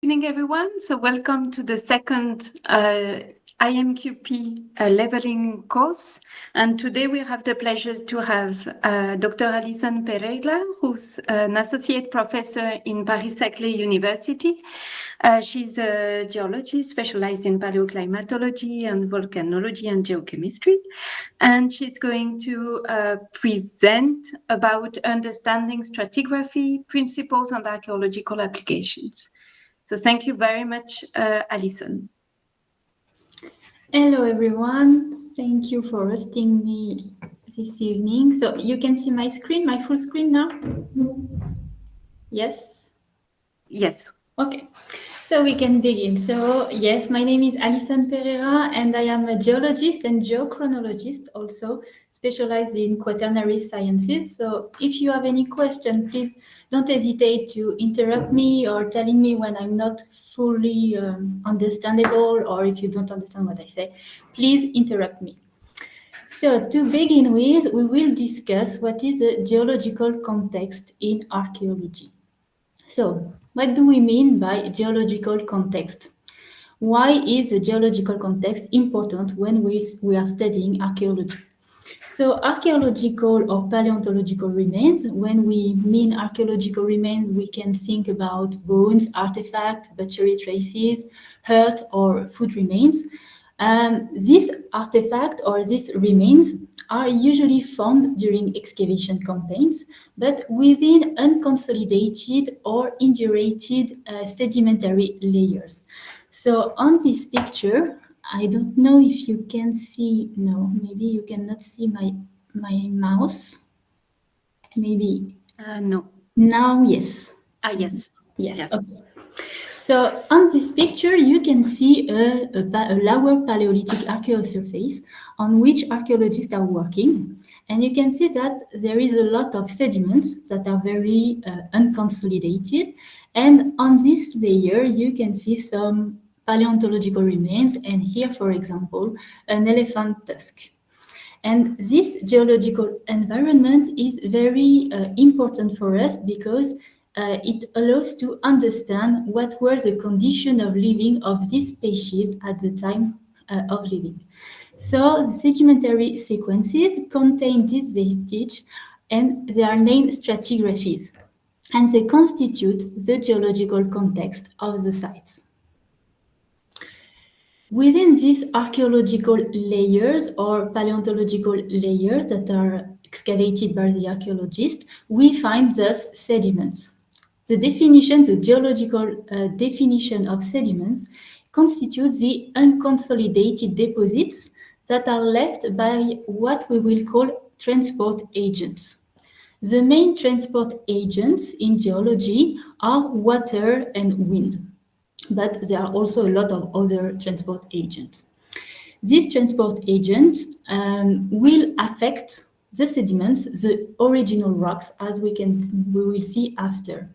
Evening, everyone. So welcome to the second IMQP leveling course. And today we have the pleasure to have Dr. Alison Pereira, who's an associate professor in Paris-Saclay University. She's a geologist specialized in paleoclimatology and volcanology and geochemistry. And she's going to present about understanding stratigraphy, principles, and archaeological applications. So thank you very much, Alison. Hello, everyone. Thank you for hosting me this evening. So you can see my screen, my full screen now? Yes? Yes. Okay. So we can begin. So yes, my name is Alison Pereira, and I am a geologist and geochronologist, also specialized in quaternary sciences. So if you have any question, please don't hesitate to interrupt me or telling me when I'm not fully understandable, or if you don't understand what I say, please interrupt me. So to begin with, we will discuss what is a geological context in archaeology. So, what do we mean by geological context? Why is the geological context important when we are studying archaeology? So, archaeological or paleontological remains, when we mean archaeological remains, we can think about bones, artifacts, butchery traces, earth or food remains. These artifacts or these remains are usually found during excavation campaigns, but within unconsolidated or indurated sedimentary layers. So on this picture, I don't know if you can see, no, maybe you cannot see my mouse. Maybe. No. Now, yes. Yes. Yes. Okay. So on this picture, you can see a lower Paleolithic archaeosurface on which archaeologists are working. And you can see that there is a lot of sediments that are very unconsolidated. And on this layer, you can see some paleontological remains. And here, for example, an elephant tusk. And this geological environment is very important for us because it allows to understand what were the conditions of living of these species at the time of living. So the sedimentary sequences contain these vestige and they are named stratigraphies, and they constitute the geological context of the sites. Within these archaeological layers or paleontological layers that are excavated by the archaeologists, we find thus sediments. The definition, the geological definition of sediments constitutes the unconsolidated deposits that are left by what we will call transport agents. The main transport agents in geology are water and wind, but there are also a lot of other transport agents. These transport agents will affect the sediments, the original rocks, as we will see after.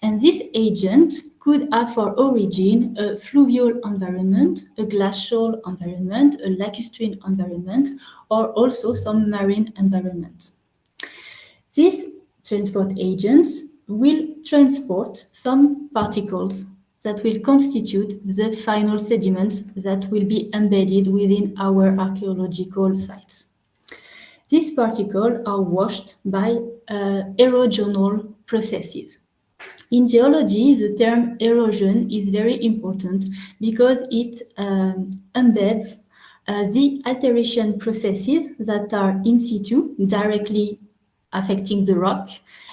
And this agent could have for origin a fluvial environment, a glacial environment, a lacustrine environment, or also some marine environment. These transport agents will transport some particles that will constitute the final sediments that will be embedded within our archaeological sites. These particles are washed by erosional processes. In geology, the term erosion is very important because it embeds the alteration processes that are in situ, directly affecting the rock,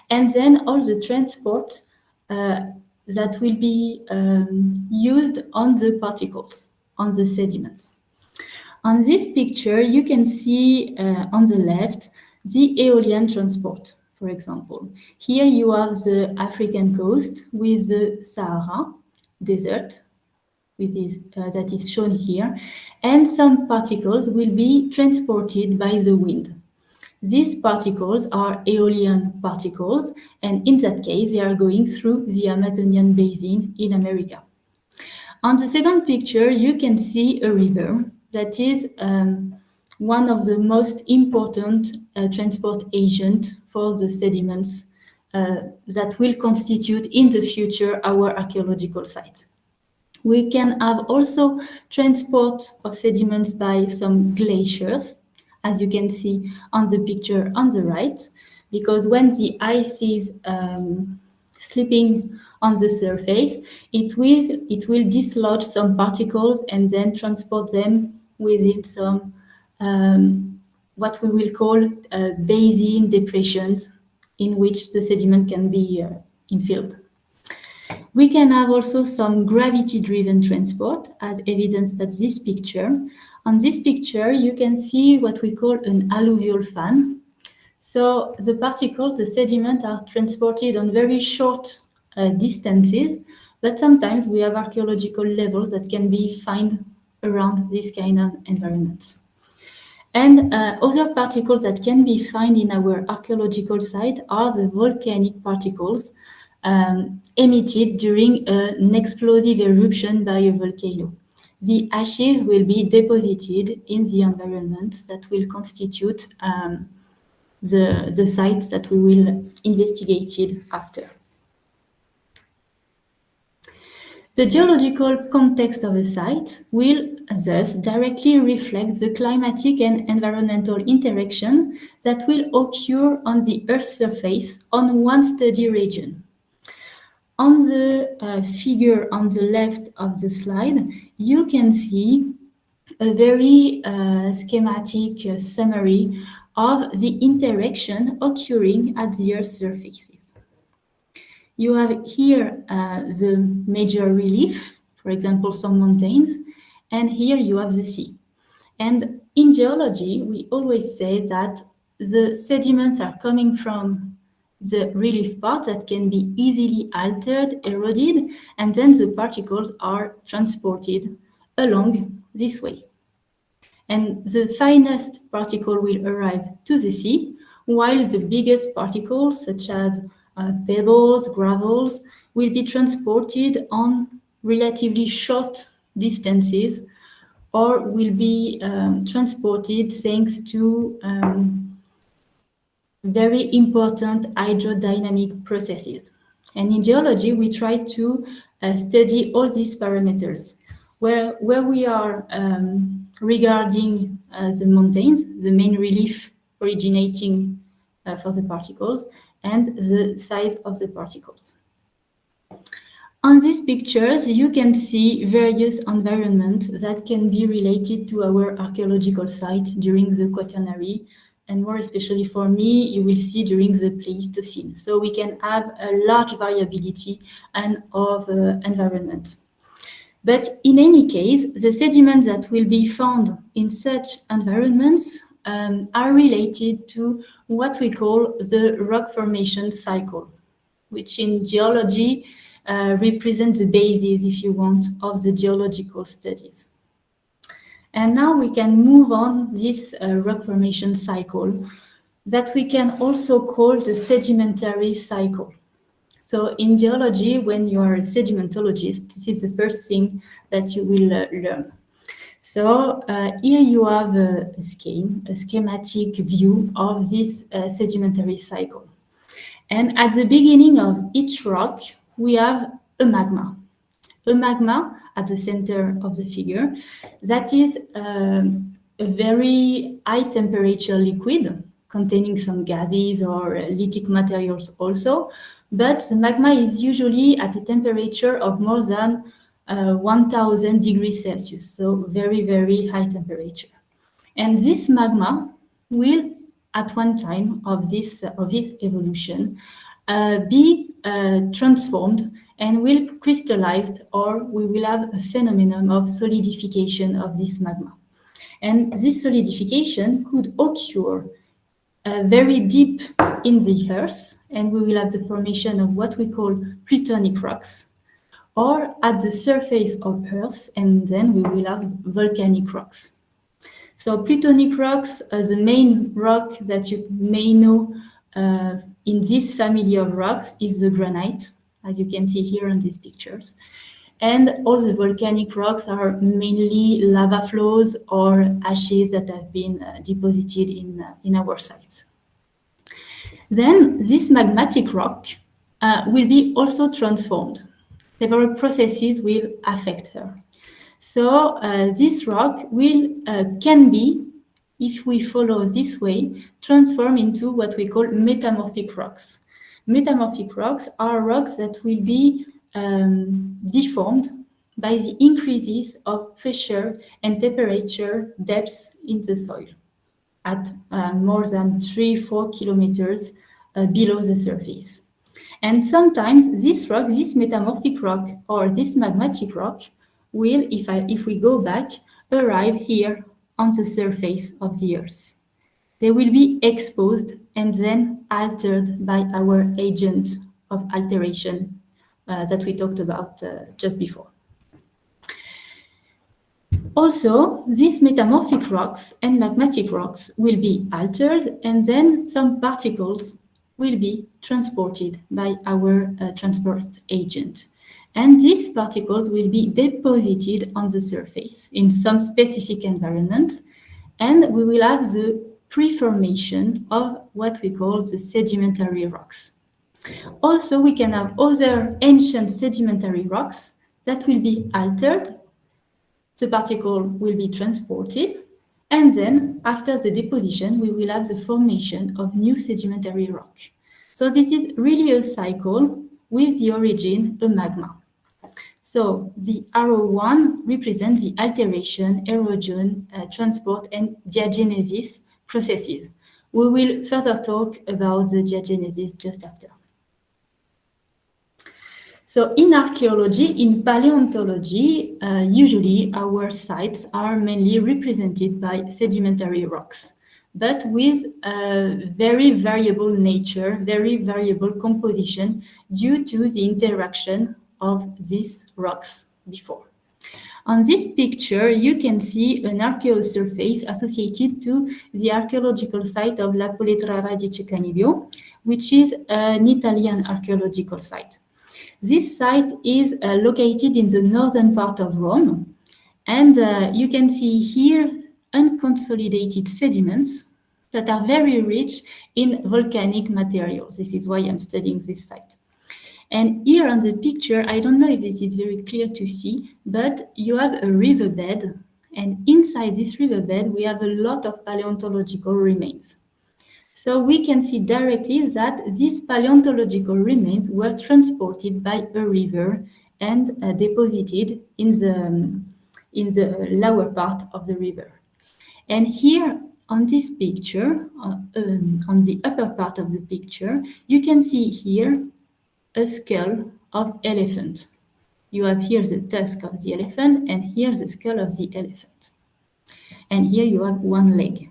and then all the transport that will be used on the particles, on the sediments. On this picture, you can see on the left the aeolian transport, for example. Here you have the African coast with the Sahara desert, that is shown here, and some particles will be transported by the wind. These particles are aeolian particles, and in that case, they are going through the Amazonian basin in America. On the second picture, you can see a river that is one of the most important transport agents for the sediments that will constitute in the future our archaeological site. We can have also transport of sediments by some glaciers, as you can see on the picture on the right, because when the ice is slipping on the surface, it will dislodge some particles and then transport them within some what we will call basin depressions in which the sediment can be infilled. We can have also some gravity-driven transport, as evidenced by this picture. On this picture, you can see what we call an alluvial fan. So the particles, the sediment, are transported on very short distances, but sometimes we have archaeological levels that can be found around this kind of environments. And other particles that can be found in our archaeological site are the volcanic particles emitted during an explosive eruption by a volcano. The ashes will be deposited in the environment that will constitute the sites that we will investigate after. The geological context of a site will thus directly reflect the climatic and environmental interaction that will occur on the Earth's surface on one study region. On the figure on the left of the slide, you can see a very schematic summary of the interaction occurring at the Earth's surfaces. You have here the major relief, for example, some mountains, and here you have the sea. And in geology, we always say that the sediments are coming from the relief part that can be easily altered, eroded, and then the particles are transported along this way. And the finest particle will arrive to the sea, while the biggest particles, such as pebbles, gravels, will be transported on relatively short distances or will be transported thanks to very important hydrodynamic processes. And in geology, we try to study all these parameters. Where we are regarding the mountains, the main relief originating for the particles, and the size of the particles. On these pictures, you can see various environments that can be related to our archaeological site during the Quaternary, and more especially for me, you will see during the Pleistocene. So we can have a large variability of environment. But in any case, the sediments that will be found in such environments are related to what we call the rock formation cycle, which in geology represents the basis, if you want, of the geological studies. And now we can move on this rock formation cycle that we can also call the sedimentary cycle. So in geology, when you are a sedimentologist, this is the first thing that you will learn. So here you have a schematic view of this sedimentary cycle. And at the beginning of each rock, we have a magma. A magma at the center of the figure that is a very high temperature liquid containing some gases or lithic materials also. But the magma is usually at a temperature of more than 1000 degrees Celsius, so very, very high temperature. And this magma will, at one time of this evolution, be transformed and will crystallize, or we will have a phenomenon of solidification of this magma. And this solidification could occur very deep in the earth, and we will have the formation of what we call plutonic rocks, or at the surface of Earth, and then we will have volcanic rocks. So plutonic rocks, the main rock that you may know in this family of rocks is the granite, as you can see here on these pictures. And all the volcanic rocks are mainly lava flows or ashes that have been deposited in our sites. Then this magmatic rock will be also transformed. several processes will affect her. So this rock can be, if we follow this way, transformed into what we call metamorphic rocks. Metamorphic rocks are rocks that will be deformed by the increases of pressure and temperature depths in the soil at more than 3-4 kilometers below the surface. And sometimes this rock, this metamorphic rock or this magmatic rock will, if we go back, arrive here on the surface of the Earth. They will be exposed and then altered by our agent of alteration that we talked about just before. Also, these metamorphic rocks and magmatic rocks will be altered, and then some particles will be transported by our transport agent. And these particles will be deposited on the surface in some specific environment, and we will have the pre-formation of what we call the sedimentary rocks. Also, we can have other ancient sedimentary rocks that will be altered. The particle will be transported, and then after the deposition, we will have the formation of new sedimentary rock. So this is really a cycle with the origin, a magma. So the arrow 1 represents the alteration, erosion, transport, and diagenesis processes. We will further talk about the diagenesis just after. So in archaeology, in paleontology, usually our sites are mainly represented by sedimentary rocks, but with a very variable nature, very variable composition due to the interaction of these rocks before. On this picture, you can see an archaeosurface associated to the archaeological site of La Poletrara di Cecanivio, which is an Italian archaeological site. This site is located in the northern part of Rome, and you can see here unconsolidated sediments that are very rich in volcanic materials. This is why I'm studying this site. And here on the picture, I don't know if this is very clear to see, but you have a riverbed, and inside this riverbed, we have a lot of paleontological remains. So we can see directly that these paleontological remains were transported by a river and deposited in the lower part of the river. And here on this picture, on the upper part of the picture, you can see here a skull of elephant. You have here the tusk of the elephant, and here the skull of the elephant. And here you have one leg.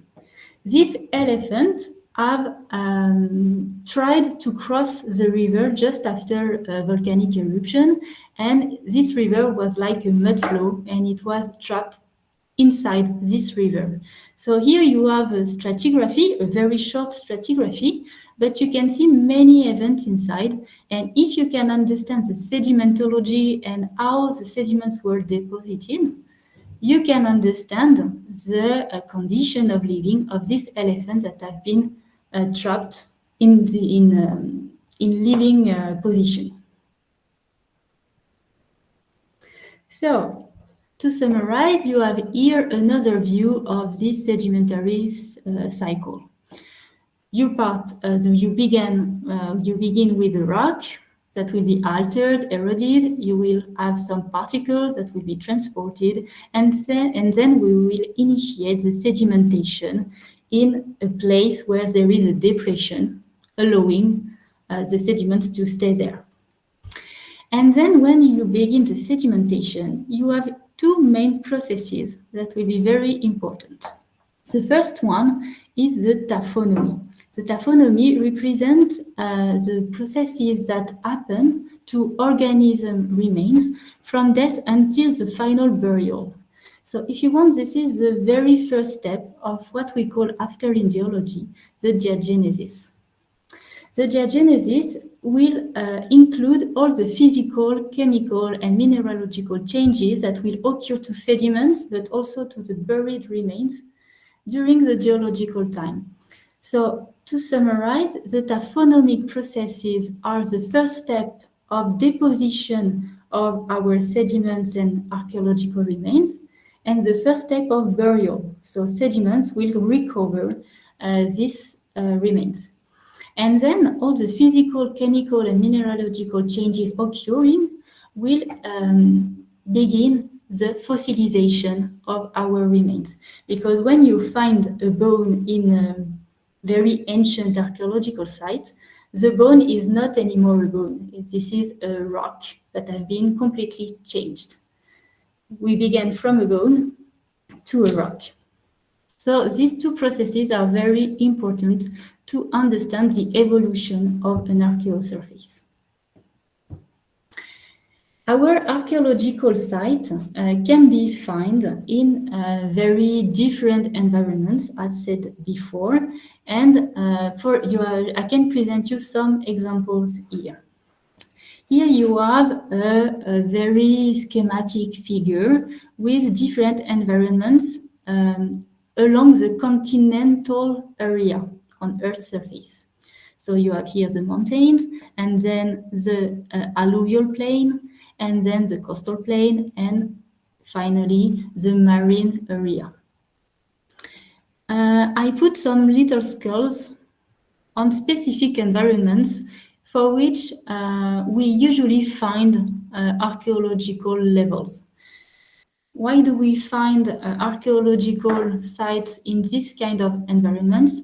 This elephant have tried to cross the river just after a volcanic eruption, and this river was like a mud flow, and it was trapped inside this river. So here you have a stratigraphy, a very short stratigraphy, but you can see many events inside, and if you can understand the sedimentology and how the sediments were deposited, you can understand the condition of living of these elephants that have been trapped in living position. So, to summarize, you have here another view of this sedimentary cycle. You begin with a rock that will be altered, eroded. You will have some particles that will be transported, and then we will initiate the sedimentation in a place where there is a depression, allowing the sediments to stay there. And then when you begin the sedimentation, you have two main processes that will be very important. The first one is the taphonomy. The taphonomy represents the processes that happen to organism remains from death until the final burial. So if you want, this is the very first step of what we call after in geology, the diagenesis. The diagenesis will include all the physical, chemical, and mineralogical changes that will occur to sediments, but also to the buried remains during the geological time. So to summarize, the taphonomic processes are the first step of deposition of our sediments and archaeological remains, and the first step of burial. So sediments will recover these remains. And then all the physical, chemical, and mineralogical changes occurring will begin the fossilization of our remains. Because when you find a bone in a very ancient archaeological site, the bone is not anymore a bone. This is a rock that has been completely changed. We began from a bone to a rock. So these two processes are very important to understand the evolution of an archaeosurface. Our archaeological site can be found in very different environments, as said before, and I can present you some examples here. Here you have a very schematic figure with different environments along the continental area on Earth's surface. So you have here the mountains, and then the alluvial plain, and then the coastal plain, and finally the marine area. I put some little skulls on specific environments for which we usually find archaeological levels. Why do we find archaeological sites in this kind of environments?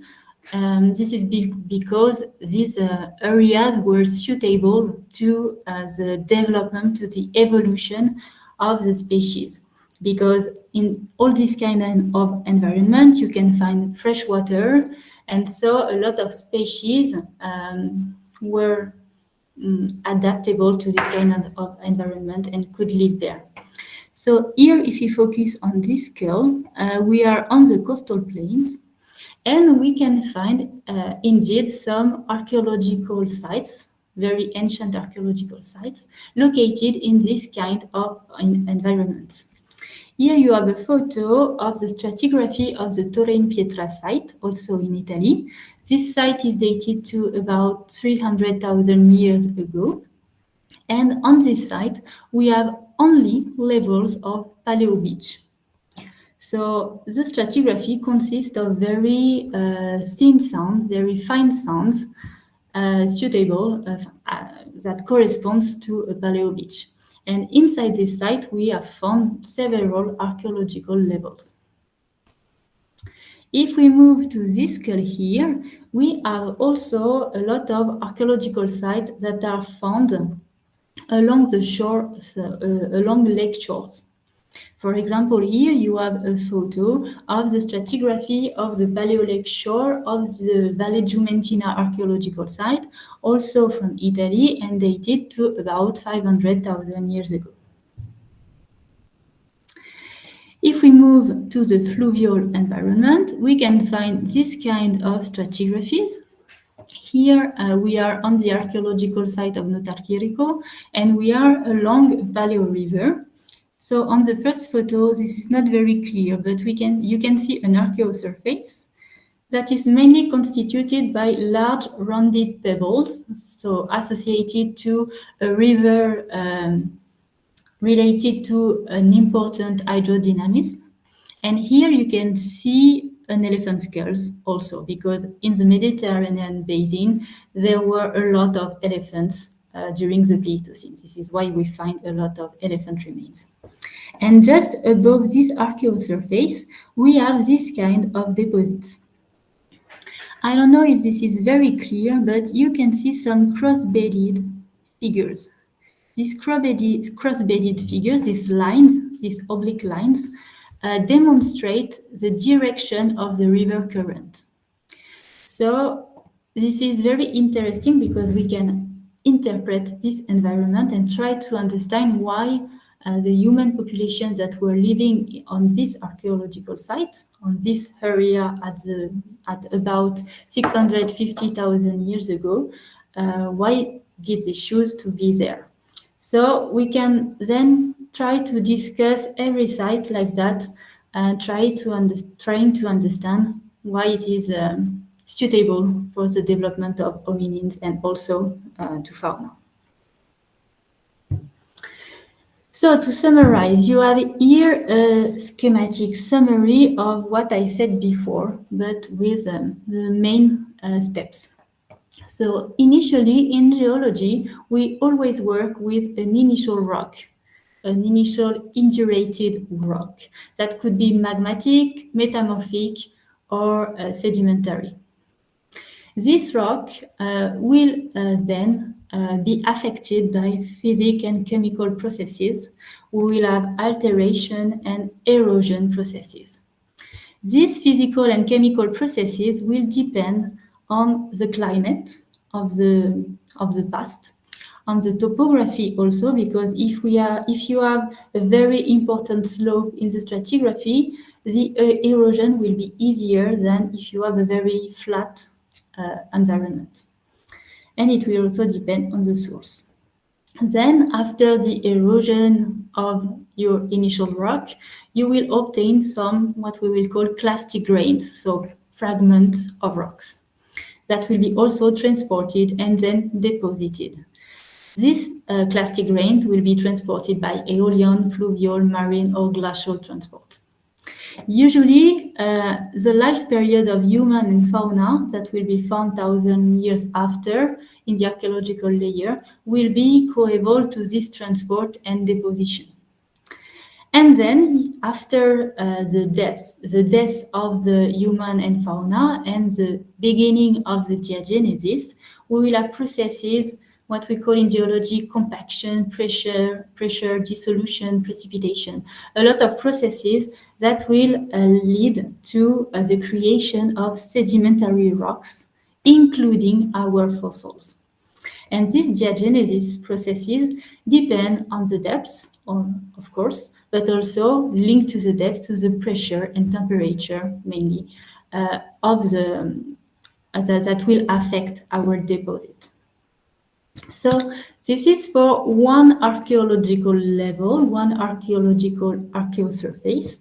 This is because these areas were suitable to the development, to the evolution of the species. Because in all this kind of environment, you can find fresh water, and so a lot of species were adaptable to this kind of environment and could live there. So here, if you focus on this skull, we are on the coastal plains, and we can find indeed some archaeological sites, very ancient archaeological sites, located in this kind of environment. Here you have a photo of the stratigraphy of the Torre in Pietra site, also in Italy. This site is dated to about 300,000 years ago. And on this site, we have only levels of paleo beach. So the stratigraphy consists of very thin sounds, very fine sounds, suitable, that corresponds to a paleo beach. And inside this site, we have found several archaeological levels. If we move to this skull here, we have also a lot of archaeological sites that are found along the shore, along lake shores. For example, here you have a photo of the stratigraphy of the Paleo Lake shore of the Valle Giumentina archaeological site, also from Italy and dated to about 500,000 years ago. If we move to the fluvial environment, we can find this kind of stratigraphies. Here we are on the archaeological site of Archaeological, and we are along Paleo River. So on the first photo, this is not very clear, but you can see an archaeosurface that is mainly constituted by large rounded pebbles, so associated to a river related to an important hydrodynamism. And here you can see an elephant skulls also, because in the Mediterranean basin, there were a lot of elephants during the Pleistocene. This is why we find a lot of elephant remains. And just above this archaeosurface, we have this kind of deposits. I don't know if this is very clear, but you can see some cross-bedded figures. These cross-bedded figures, these lines, these oblique lines, demonstrate the direction of the river current. So this is very interesting because we can interpret this environment and try to understand why the human populations that were living on this archaeological site, on this area at about 650,000 years ago, why did they choose to be there? So we can then try to discuss every site like that and trying to understand why it is suitable for the development of hominins and also to fauna. So to summarize, you have here a schematic summary of what I said before, but with the main steps. So initially in geology, we always work with an initial rock, an initial indurated rock. That could be magmatic, metamorphic, or sedimentary. This rock will then be affected by physical and chemical processes. We will have alteration and erosion processes. These physical and chemical processes will depend on the climate of the past, on the topography also, because if you have a very important slope in the stratigraphy, the erosion will be easier than if you have a very flat environment. And it will also depend on the source. Then, after the erosion of your initial rock, you will obtain some what we will call clastic grains, so fragments of rocks that will be also transported and then deposited. These clastic grains will be transported by aeolian, fluvial, marine, or glacial transport. Usually, the life period of human and fauna that will be found 1,000 years after in the archaeological layer will be coeval to this transport and deposition. And then, after the death of the human and fauna and the beginning of the diagenesis, we will have processes, what we call in geology compaction, pressure, dissolution, precipitation. A lot of processes that will lead to the creation of sedimentary rocks, including our fossils. And these diagenesis processes depend on the depths, of course, but also linked to the depth, to the pressure and temperature mainly of that will affect our deposit. So this is for one archaeological level, one archaeological archaeosurface.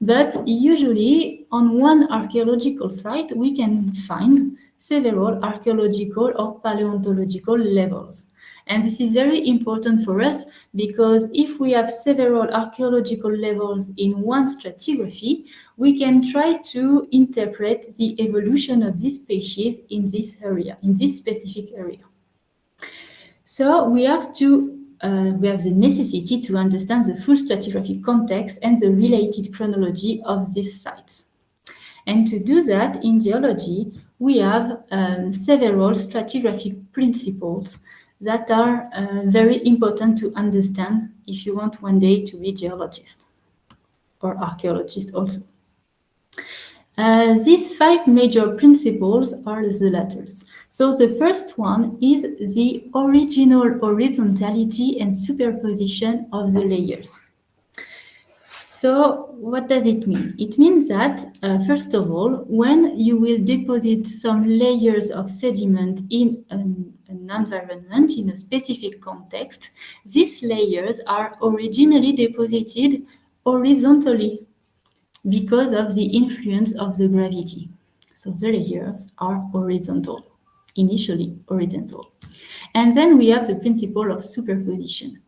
But usually on one archaeological site, we can find several archaeological or paleontological levels. And this is very important for us because if we have several archaeological levels in one stratigraphy, we can try to interpret the evolution of this species in this area, in this specific area. So we have the necessity to understand the full stratigraphic context and the related chronology of these sites. And to do that, in geology, we have several stratigraphic principles that are very important to understand if you want one day to be geologist or archaeologist also. These 5 major principles are the letters. So the first one is the original horizontality and superposition of the layers. So what does it mean? It means that, first of all, when you will deposit some layers of sediment in an environment, in a specific context, these layers are originally deposited horizontally because of the influence of the gravity. So the layers are horizontal, initially horizontal. And then we have the principle of superposition.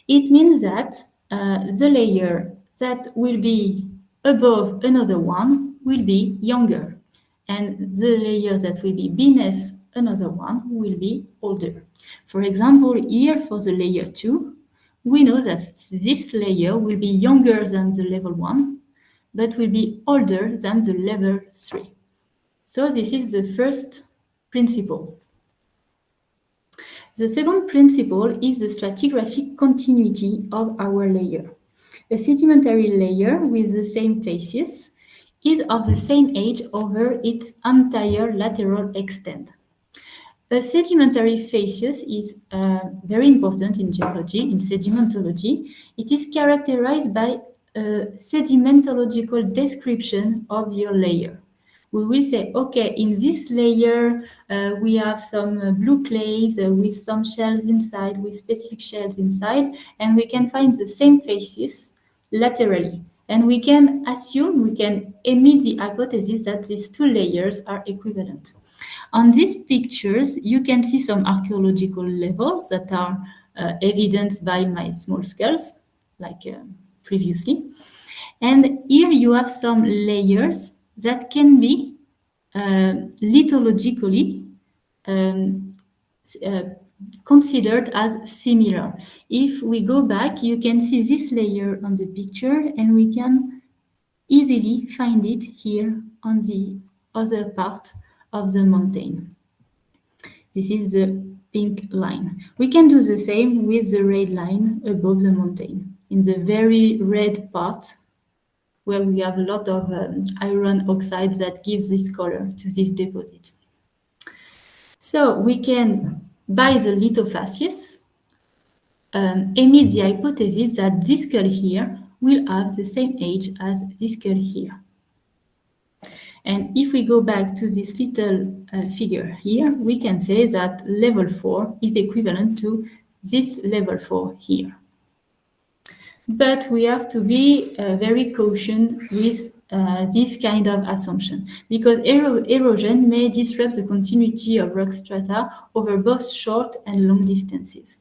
It means that the layer that will be above another one will be younger, and the layer that will be beneath another one will be older. For example, here for the layer 2, we know that this layer will be younger than the level 1, but will be older than the level 3. So this is the first principle. The second principle is the stratigraphic continuity of our layer. A sedimentary layer with the same facies is of the same age over its entire lateral extent. A sedimentary facies is very important in geology, in sedimentology. It is characterized by a sedimentological description of your layer. We will say, okay, in this layer, we have some blue clays with some shells inside, with specific shells inside, and we can find the same facies laterally. And we can assume, we can emit the hypothesis that these 2 layers are equivalent. On these pictures, you can see some archaeological levels that are evidenced by my small skulls, like previously. And here you have some layers that can be lithologically considered as similar. If we go back, you can see this layer on the picture, and we can easily find it here on the other part of the mountain. This is the pink line. We can do the same with the red line above the mountain. In the very red part, where we have a lot of iron oxides that gives this color to this deposit. So we can, by the lithofacies, emit the hypothesis that this skull here will have the same age as this skull here. And if we go back to this little figure here, we can say that level 4 is equivalent to this level 4 here. But we have to be very cautious with this kind of assumption, because erosion may disrupt the continuity of rock strata over both short and long distances.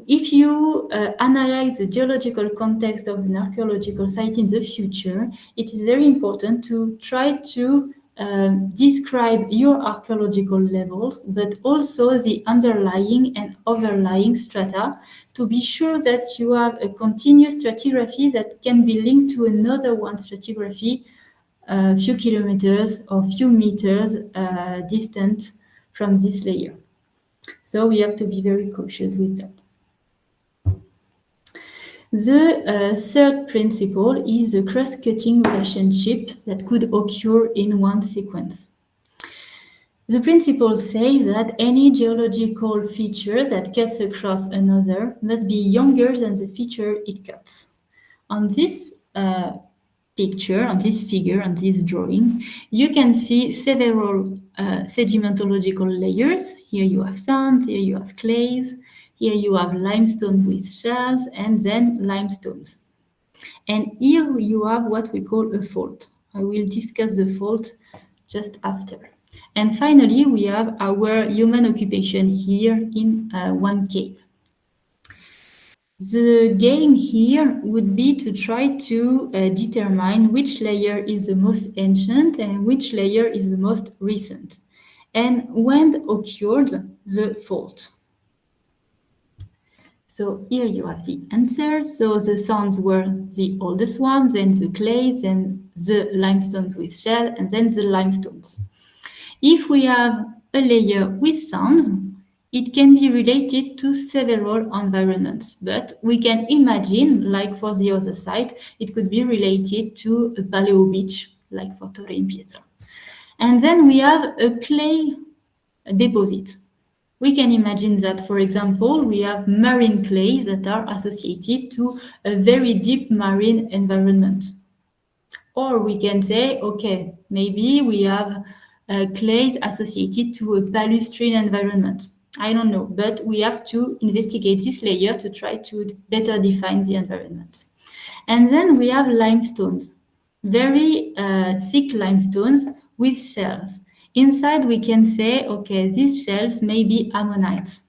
If you analyze the geological context of an archaeological site in the future, it is very important to try to describe your archaeological levels, but also the underlying and overlying strata, to be sure that you have a continuous stratigraphy that can be linked to another one stratigraphy a few kilometers or few meters distant from this layer. So we have to be very cautious with that. The third principle is the cross-cutting relationship that could occur in one sequence. The principle says that any geological feature that cuts across another must be younger than the feature it cuts. On this picture, on this figure, on this drawing, you can see several sedimentological layers. Here you have sand, here you have clays, here you have limestone with shells, and then limestones. And here you have what we call a fault. I will discuss the fault just after. And finally, we have our human occupation here in one cave. The game here would be to try to determine which layer is the most ancient and which layer is the most recent, and when occurred the fault. So here you have the answer. So the sands were the oldest ones, then the clays, then the limestones with shell, and then the limestones. If we have a layer with sands, it can be related to several environments, but we can imagine, like for the other side, it could be related to a paleo beach, like for Torre in Pietra. And then we have a clay deposit. We can imagine that, for example, we have marine clays that are associated to a very deep marine environment. Or we can say, okay, maybe we have clays associated to a palustrine environment. I don't know, but we have to investigate this layer to try to better define the environment. And then we have limestones, very thick limestones with shells. Inside, we can say, okay, these shells may be ammonites.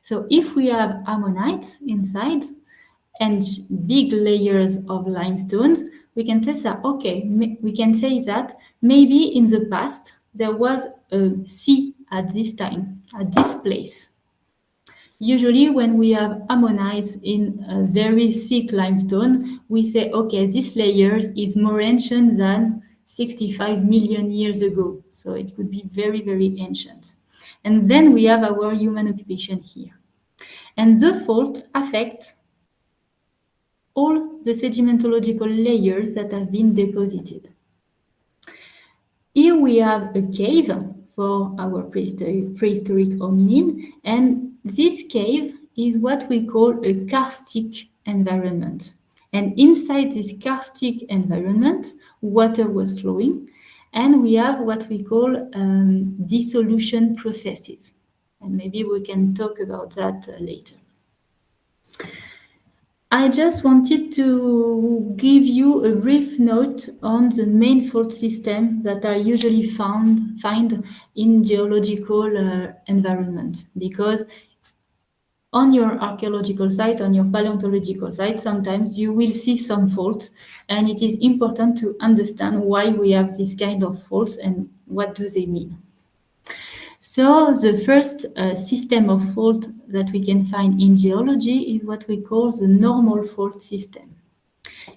So if we have ammonites inside and big layers of limestones, we can test that, okay, we can say that maybe in the past there was a sea at this time, at this place. Usually when we have ammonites in a very thick limestone, we say, okay, this layer is more ancient than 65 million years ago. So it could be very, very ancient. And then we have our human occupation here. And the fault affects all the sedimentological layers that have been deposited. Here we have a cave for our prehistoric hominin, and this cave is what we call a karstic environment. And inside this karstic environment, water was flowing, and we have what we call dissolution processes. And maybe we can talk about that later. I just wanted to give you a brief note on the main fault systems that are usually found in geological environments, because on your archaeological site, on your paleontological site, sometimes you will see some faults, and it is important to understand why we have this kind of faults and what do they mean. So the first system of fault that we can find in geology is what we call the normal fault system.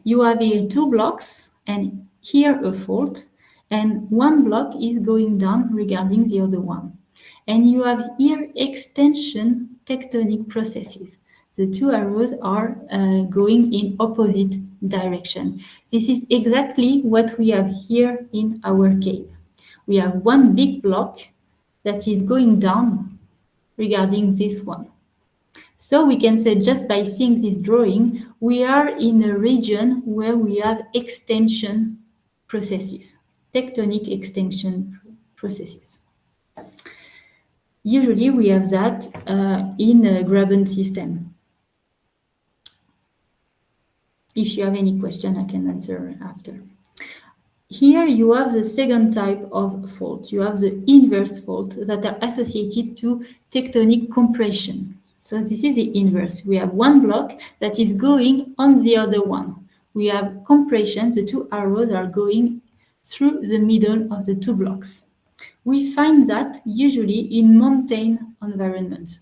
You have here two blocks and here a fault, and one block is going down regarding the other one. And you have here extension tectonic processes. The two arrows are going in opposite direction. This is exactly what we have here in our cave. We have one big block that is going down regarding this one. So we can say, just by seeing this drawing, we are in a region where we have extension processes, tectonic extension processes. Usually we have that in a graben system. If you have any question, I can answer after. Here you have the second type of fault. You have the inverse fault that are associated to tectonic compression. So this is the inverse. We have one block that is going on the other one. We have compression. The two arrows are going through the middle of the two blocks. We find that usually in mountain environments,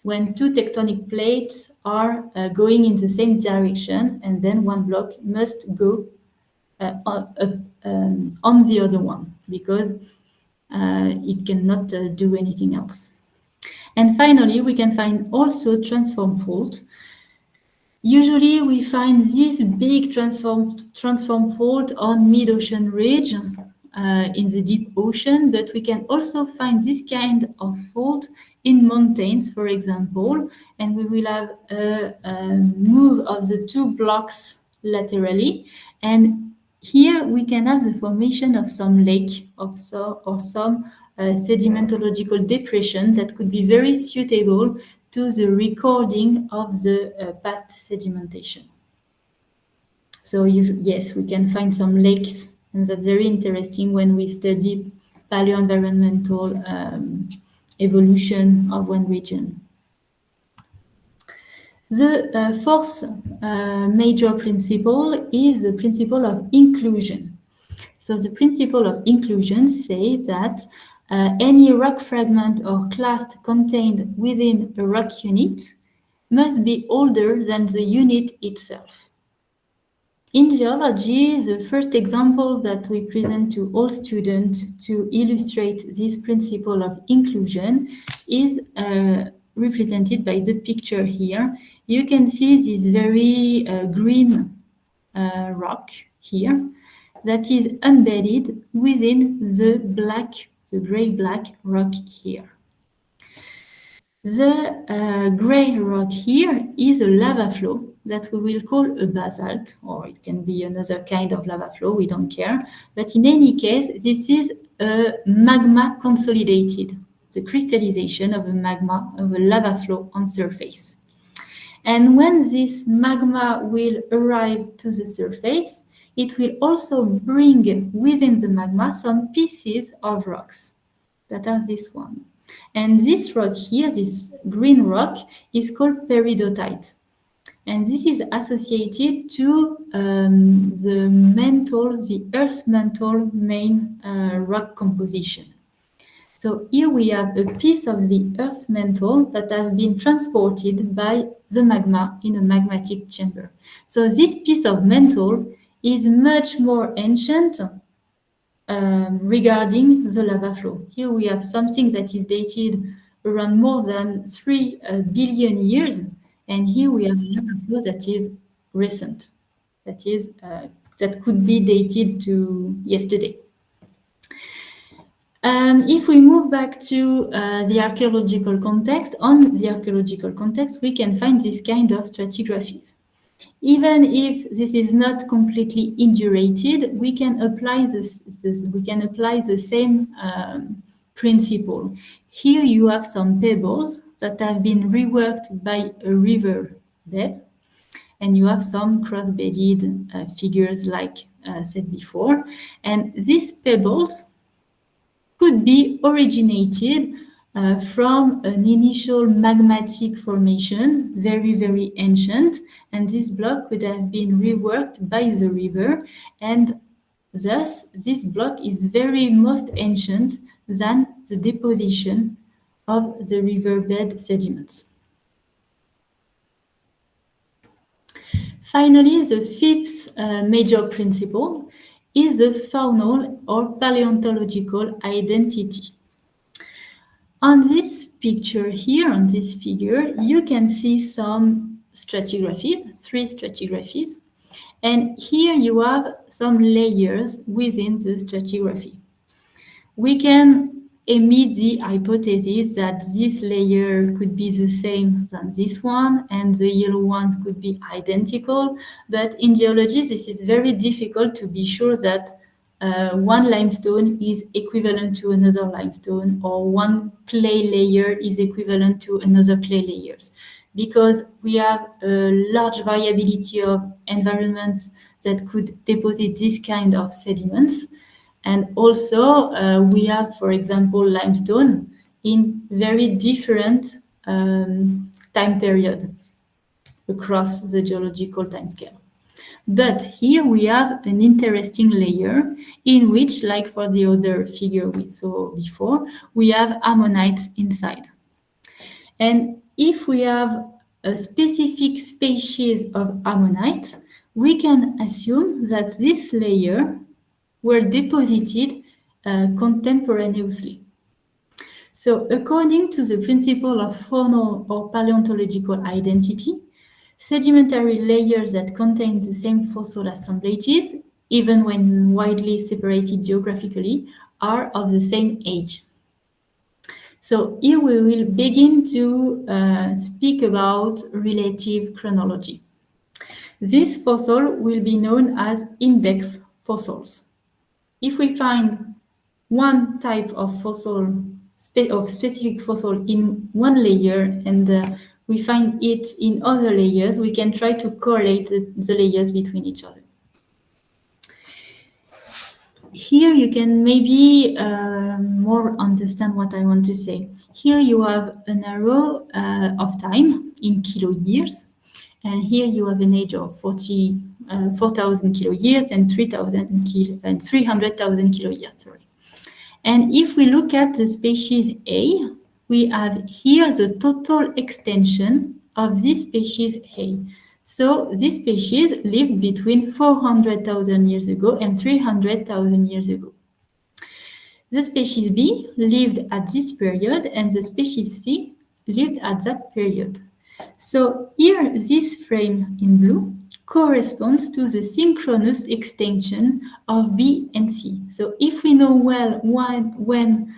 when two tectonic plates are going in the same direction, and then one block must go on the other one, because it cannot do anything else. And finally, we can find also transform fault. Usually we find this big transform fault on mid-ocean ridge in the deep ocean, but we can also find this kind of fault in mountains, for example, and we will have a move of the two blocks laterally, and here we can have the formation of some lake or some sedimentological depression that could be very suitable to the recording of the past sedimentation. So yes, we can find some lakes, and that's very interesting when we study paleo-environmental evolution of one region. The fourth major principle is the principle of inclusion. So the principle of inclusion says that any rock fragment or clast contained within a rock unit must be older than the unit itself. In geology, the first example that we present to all students to illustrate this principle of inclusion is represented by the picture here. You can see this very green rock here that is embedded within the gray-black rock here. The gray rock here is a lava flow that we will call a basalt, or it can be another kind of lava flow, we don't care. But in any case, this is a magma consolidated, the crystallization of a magma, of a lava flow on surface. And when this magma will arrive to the surface, it will also bring within the magma some pieces of rocks that are this one. And this rock here, this green rock, is called peridotite. And this is associated to the Earth's mantle main rock composition. So here we have a piece of the Earth's mantle that has been transported by the magma in a magmatic chamber. So this piece of mantle is much more ancient regarding the lava flow. Here we have something that is dated around more than 3 billion years, and here we have a lava flow that is recent, that could be dated to yesterday. If we move back to the archaeological context, we can find this kind of stratigraphies. Even if this is not completely indurated, we can apply the same principle. Here you have some pebbles that have been reworked by a river bed, and you have some cross-bedded figures like said before. And these pebbles could be originated from an initial magmatic formation, very, very ancient, and this block could have been reworked by the river, and thus this block is very most ancient than the deposition of the riverbed sediments. Finally, the fifth major principle is the faunal or paleontological identity. On this picture here, on this figure, you can see some stratigraphies, 3 stratigraphies, and here you have some layers within the stratigraphy. We can emit the hypothesis that this layer could be the same than this one, and the yellow ones could be identical, but in geology this is very difficult to be sure that one limestone is equivalent to another limestone, or one clay layer is equivalent to another clay layers, because we have a large variability of environment that could deposit this kind of sediments. And also we have, for example, limestone in very different time period across the geological timescale. But here we have an interesting layer in which, like for the other figure we saw before, we have ammonites inside. And if we have a specific species of ammonite, we can assume that this layer were deposited contemporaneously. So according to the principle of faunal or paleontological identity, sedimentary layers that contain the same fossil assemblages, even when widely separated geographically, are of the same age. So here we will begin to speak about relative chronology. This fossil will be known as index fossils. If we find one type of fossil, of specific fossil in one layer, and we find it in other layers, we can try to correlate the layers between each other. Here you can maybe more understand what I want to say. Here you have an arrow of time in kilo years, and here you have an age of 4,000 kilo years and 300,000 kilo years. Sorry. And if we look at the species A, we have here the total extension of this species A. So this species lived between 400,000 years ago and 300,000 years ago. The species B lived at this period, and the species C lived at that period. So here, this frame in blue corresponds to the synchronous extension of B and C. So if we know well when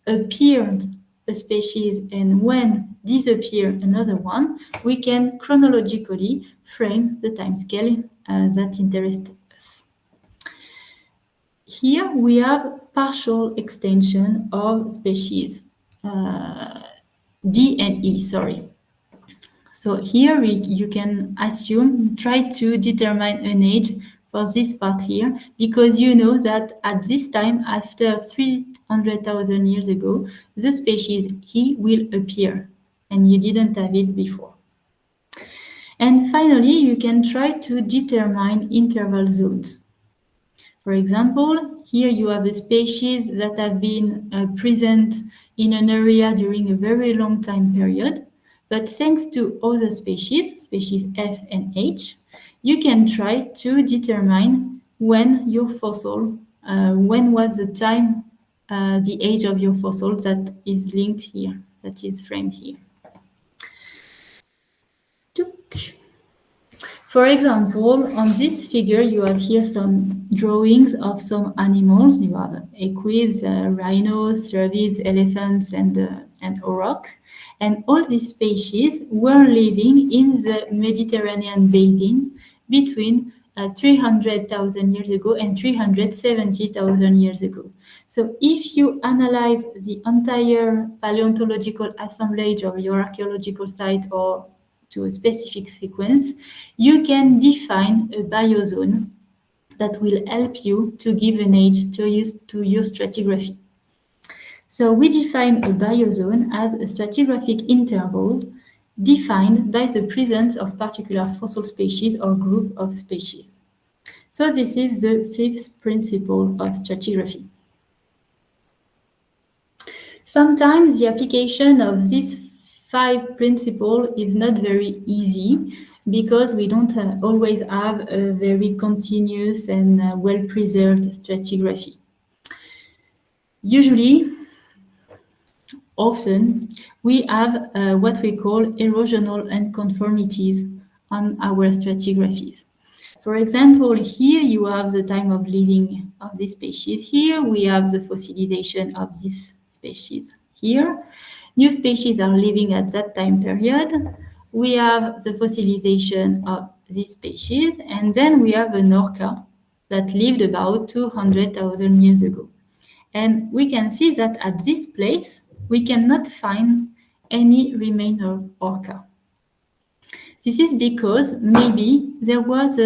appeared a species and when disappeared another one, we can chronologically frame the timescale that interests us. Here we have partial extension of species D and E, sorry. So here you can assume, try to determine an age for this part here, because you know that at this time, after 300,000 years ago, the species E will appear, and you didn't have it before. And finally, you can try to determine interval zones. For example, here you have a species that have been present in an area during a very long time period. But thanks to other species F and H, you can try to determine when your fossil, when was the time, the age of your fossil that is linked here, that is framed here. For example, on this figure, you have here some drawings of some animals. You have equids, rhinos, cervids, elephants, and aurochs. And all these species were living in the Mediterranean basin between 300,000 years ago and 370,000 years ago. So if you analyze the entire paleontological assemblage of your archaeological site or to a specific sequence, you can define a biozone that will help you to give an age to your stratigraphy. So we define a biozone as a stratigraphic interval defined by the presence of particular fossil species or group of species. So this is the fifth principle of stratigraphy. Sometimes the application of these 5 principles is not very easy because we don't always have a very continuous and well-preserved stratigraphy. Usually, often, we have what we call erosional unconformities on our stratigraphies. For example, here you have the time of living of this species. Here we have the fossilization of this species. Here, new species are living at that time period. We have the fossilization of this species, and then we have an orca that lived about 200,000 years ago. And we can see that at this place, we cannot find any remain of orca. This is because maybe there was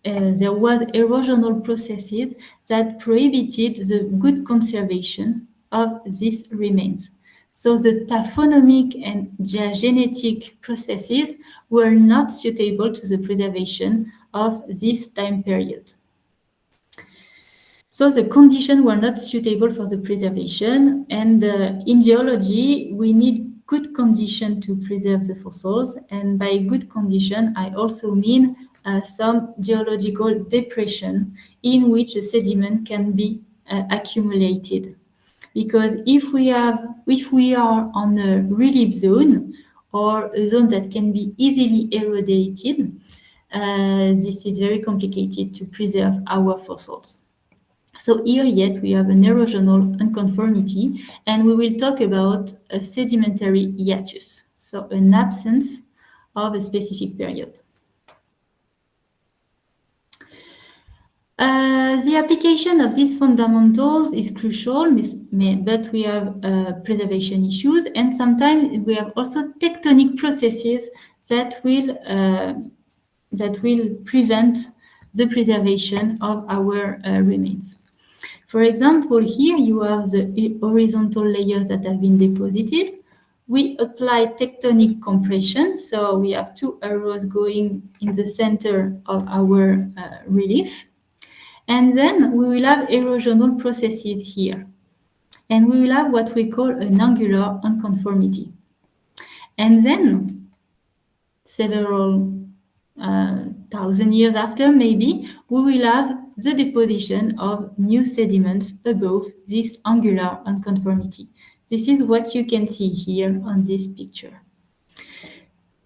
erosional processes that prohibited the good conservation of these remains. So the taphonomic and genetic processes were not suitable to the preservation of this time period. So the conditions were not suitable for the preservation, and in geology, we need good condition to preserve the fossils, and by good condition, I also mean some geological depression in which the sediment can be accumulated. Because if we are on a relief zone or a zone that can be easily eroded, this is very complicated to preserve our fossils. So here, yes, we have an erosional unconformity, and we will talk about a sedimentary hiatus, so an absence of a specific period. The application of these fundamentals is crucial, but we have preservation issues, and sometimes we have also tectonic processes that will prevent the preservation of our remains. For example, here you have the horizontal layers that have been deposited. We apply tectonic compression, so we have 2 arrows going in the center of our relief. And then we will have erosional processes here. And we will have what we call an angular unconformity. And then, several thousand years after, maybe, we will have the deposition of new sediments above this angular unconformity. This is what you can see here on this picture.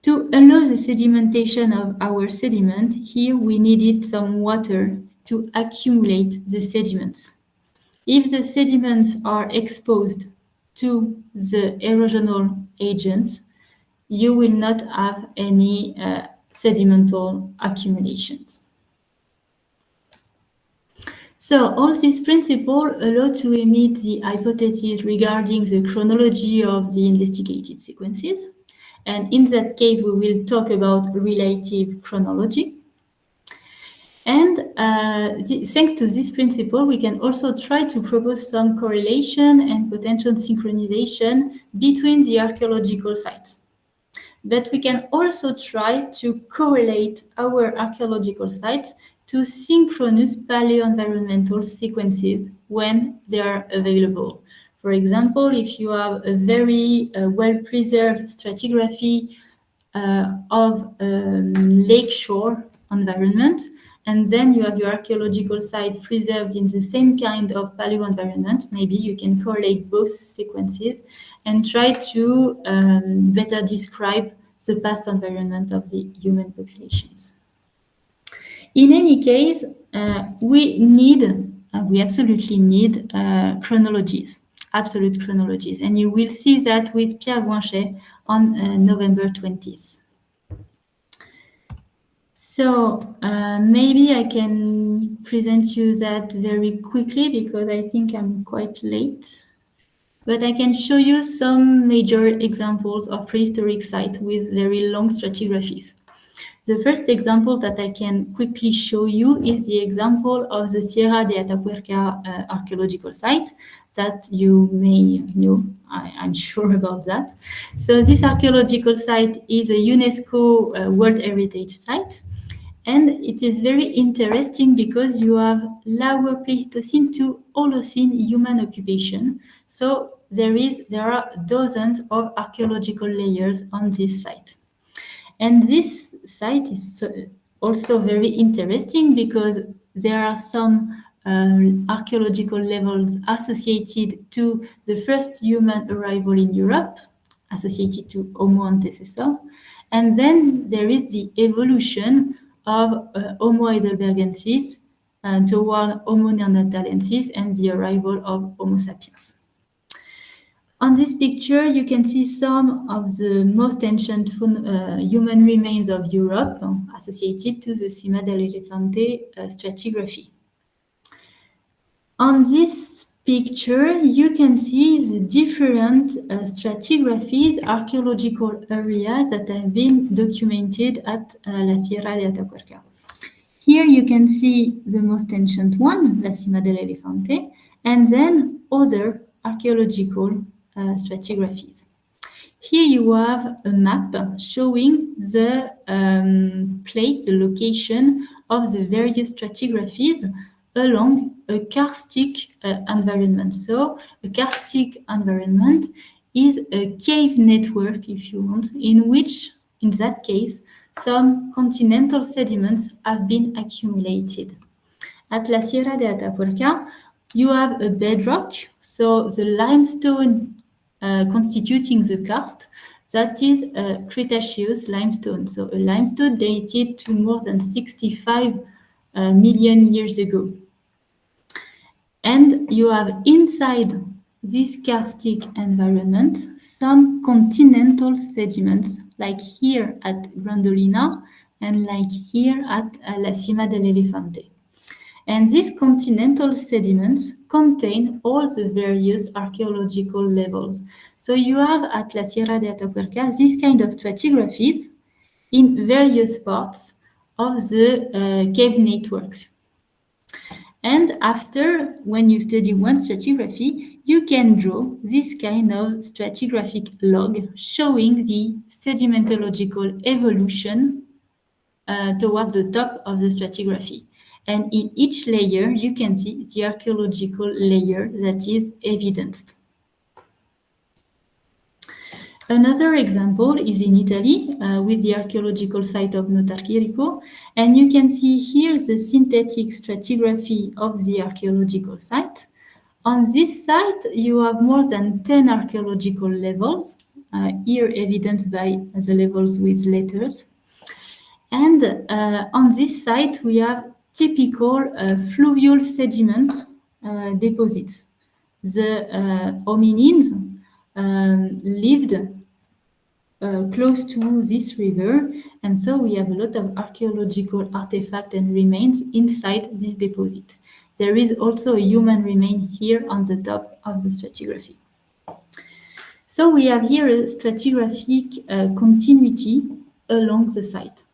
To allow the sedimentation of our sediment, here we needed some water to accumulate the sediments. If the sediments are exposed to the erosional agent, you will not have any sedimental accumulations. So all these principles allow to emit the hypothesis regarding the chronology of the investigated sequences. And in that case, we will talk about relative chronology. And thanks to this principle, we can also try to propose some correlation and potential synchronization between the archaeological sites. But we can also try to correlate our archaeological sites to synchronous paleoenvironmental sequences when they are available. For example, if you have a very well-preserved stratigraphy of lakeshore environment, and then you have your archaeological site preserved in the same kind of paleoenvironment, maybe you can correlate both sequences and try to better describe the past environment of the human populations. In any case, we absolutely need chronologies, absolute chronologies, and you will see that with Pierre Guinchet on November 20th. So maybe I can present you that very quickly because I think I'm quite late. But I can show you some major examples of prehistoric sites with very long stratigraphies. The first example that I can quickly show you is the example of the Sierra de Atapuerca archaeological site that you may know. I'm sure about that. So this archaeological site is a UNESCO World Heritage Site. And it is very interesting because you have Lower Pleistocene to Holocene human occupation. So there are dozens of archaeological layers on this site. And this site is also very interesting because there are some archaeological levels associated to the first human arrival in Europe, associated to Homo antecessor. And then there is the evolution of Homo heidelbergensis toward Homo neanderthalensis and the arrival of Homo sapiens. On this picture, you can see some of the most ancient human remains of Europe associated to the Cima dell'Elefante stratigraphy. On this picture, you can see the different stratigraphies, archaeological areas that have been documented at La Sierra de Atapuerca. Here you can see the most ancient one, La Cima dell'Elefante, and then other archaeological stratigraphies. Here you have a map showing the place, the location of the various stratigraphies along a karstic environment. So a karstic environment is a cave network, if you want, in which, in that case, some continental sediments have been accumulated. At La Sierra de Atapuerca, you have a bedrock, so the limestone constituting the karst, that is a Cretaceous limestone, so a limestone dated to more than 65 million years ago. And you have inside this karstic environment some continental sediments, like here at Grandolina and like here at La Cima dell'Elefante. And these continental sediments contain all the various archaeological levels. So you have at La Sierra de Atapuerca this kind of stratigraphies in various parts of the cave networks. And after, when you study one stratigraphy, you can draw this kind of stratigraphic log showing the sedimentological evolution towards the top of the stratigraphy. And in each layer, you can see the archaeological layer that is evidenced. Another example is in Italy with the archaeological site of Notarchirico. And you can see here the synthetic stratigraphy of the archaeological site. On this site, you have more than 10 archaeological levels, here evidenced by the levels with letters. And on this site, we have typical fluvial sediment deposits. The hominins lived close to this river, and so we have a lot of archaeological artifacts and remains inside this deposit. There is also a human remain here on the top of the stratigraphy. So we have here a stratigraphic continuity along the site.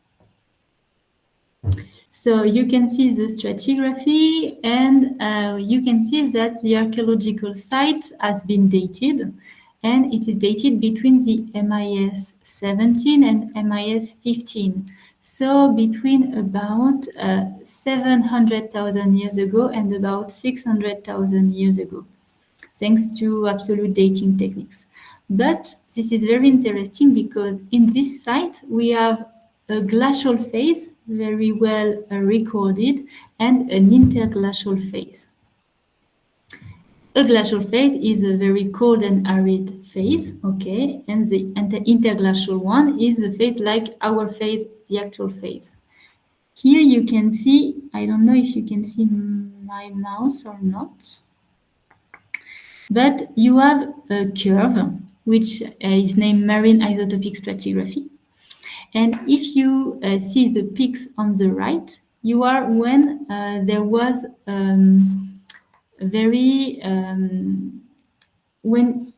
So you can see the stratigraphy, and you can see that the archaeological site has been dated, and it is dated between the MIS 17 and MIS 15. So between about 700,000 years ago and about 600,000 years ago, thanks to absolute dating techniques. But this is very interesting because in this site we have a glacial phase, very well recorded, and an interglacial phase. A glacial phase is a very cold and arid phase, okay, and the interglacial one is a phase like our phase, the actual phase. Here you can see, I don't know if you can see my mouse or not, but you have a curve which is named marine isotopic stratigraphy. And if you see the peaks on the right, you are when there was when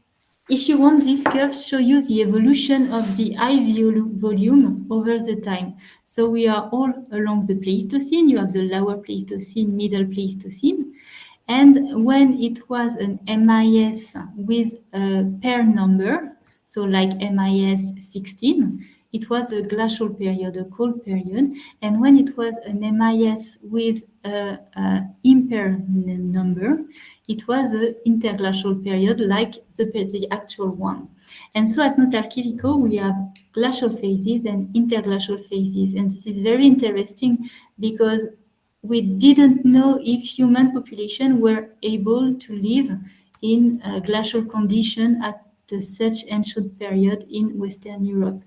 If you want, these curves show you the evolution of the volume over the time. So we are all along the Pleistocene. You have the lower Pleistocene, middle Pleistocene. And when it was an MIS with a pair number, so like MIS 16, it was a glacial period, a cold period. And when it was an MIS with a impair number, it was an interglacial period like the actual one. And so at Archaeological, we have glacial phases and interglacial phases. And this is very interesting because we didn't know if human population were able to live in glacial condition at such ancient period in Western Europe.